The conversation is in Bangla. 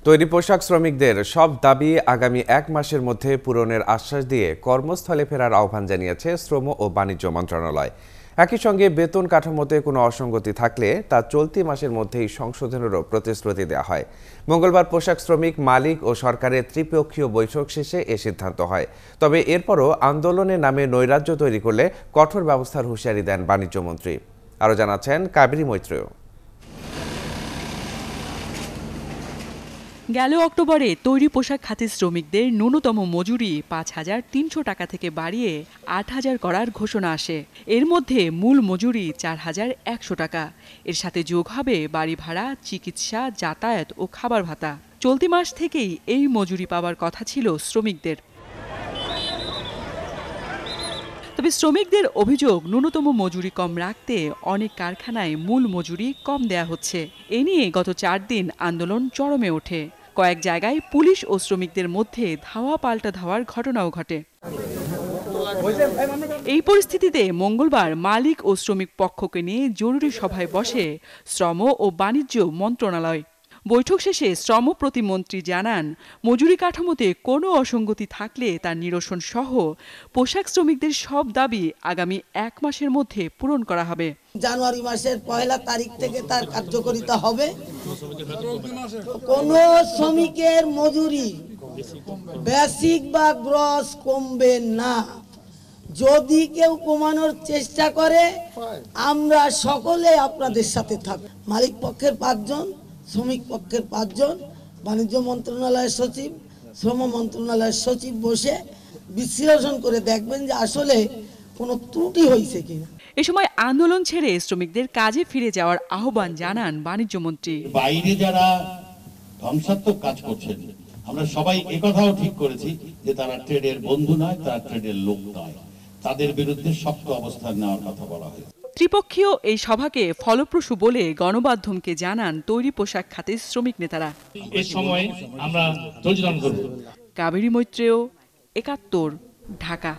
তৈরি পোশাক শ্রমিকদের সব দাবি আগামী 1 মাসের মধ্যে পূরণের আশ্বাস দিয়ে কর্মস্থলে ফেরার আহ্বান জানিয়েছে শ্রম ও বাণিজ্য মন্ত্রণালয়। একই সঙ্গে বেতন কাঠামোতে কোনো অসঙ্গতি থাকলে তা চলতি মাসের মধ্যেই সংশোধনেরও প্রতিশ্রুতি দেওয়া হয়। মঙ্গলবার পোশাক শ্রমিক মালিক ও সরকারের ত্রিপক্ষীয় বৈঠক শেষে এ সিদ্ধান্ত হয়। তবে এরপরও আন্দোলনের নামে নৈরাজ্য তৈরি করলে কঠোর ব্যবস্থার হুঁশিয়ারি দেন বাণিজ্যমন্ত্রী। আরও জানাচ্ছেন কাবেরী মৈত্রেয়। গেল অক্টোবরে তৈরি পোশাক খাতের শ্রমিকদের ন্যূনতম মজুরি 5,300 টাকা থেকে বাড়িয়ে 8,000 করার ঘোষণা আসে। এর মধ্যে মূল মজুরি 4,100 টাকা। এর সাথে যোগ হবে বাড়ি ভাড়া, চিকিৎসা, যাতায়াত ও খাবার ভাতা। চলতি মাস থেকেই এই মজুরি পাওয়ার কথা ছিল শ্রমিকদের। তবে শ্রমিকদের অভিযোগ, ন্যূনতম মজুরি কম রাখতে অনেক কারখানায় মূল মজুরি কম দেয়া হচ্ছে। এ নিয়ে গত 4 দিন আন্দোলন চরমে ওঠে। কয়েক জায়গায় পুলিশ ও শ্রমিকদের মধ্যে ধাওয়া পাল্টা ধাওয়ার ঘটনাও ঘটে। এই পরিস্থিতিতে মঙ্গলবার মালিক ও শ্রমিক পক্ষকে নিয়ে জরুরি সভায় বসে শ্রম ও বাণিজ্য মন্ত্রণালয়। বৈঠক শেষে শ্রম প্রতিমন্ত্রী জানান, মজুরি কাঠামোতে কোনো অসঙ্গতি থাকলে তার নিরসন সহ পোশাক শ্রমিকদের সব দাবি আগামী 1 মাসের মধ্যে পূরণ করা হবে। জানুয়ারি মাসের 1 তারিখ থেকে তার কার্যকারিতা হবে। কোন শ্রমিকের মজুরি বেসিক বা গ্রস কমবে না। যদি কেউ কমানোর চেষ্টা করে আমরা সকলে আপনাদের সাথে থাকব। মালিক পক্ষের 5 জন, শ্রমিক পক্ষের 5 জন, বাণিজ্য মন্ত্রণালয়ের সচিব, শ্রম মন্ত্রণালয়ের সচিব বসে বিশ্লেষণ করে দেখবেন যে আসলে কোনো ত্রুটি হয়েছে কিনা। এ সময় আন্দোলন ছেড়ে শ্রমিকদের কাজে ফিরে যাওয়ার আহ্বান জানান বাণিজ্যমন্ত্রী। বাইরে যারা ধ্বংসাত্মক কাজ করছেন, আমরা সবাই একথাও ঠিক করেছি যে তারা ট্রেডের বন্ধু নয়, তারা ট্রেডের লোক নয়। তাদের বিরুদ্ধে শক্ত অবস্থান নেওয়ার কথা বলা হয়েছে। ত্রিপক্ষীয় এই সভাকে ফলপ্রসূ বলে গণমাধ্যমকে জানান তৈরি পোশাক খাতের শ্রমিক নেতারা। এই সময় আমরা ধৈর্য ধারণ করব। কাবেরী মৈত্রেয়, 71, ঢাকা।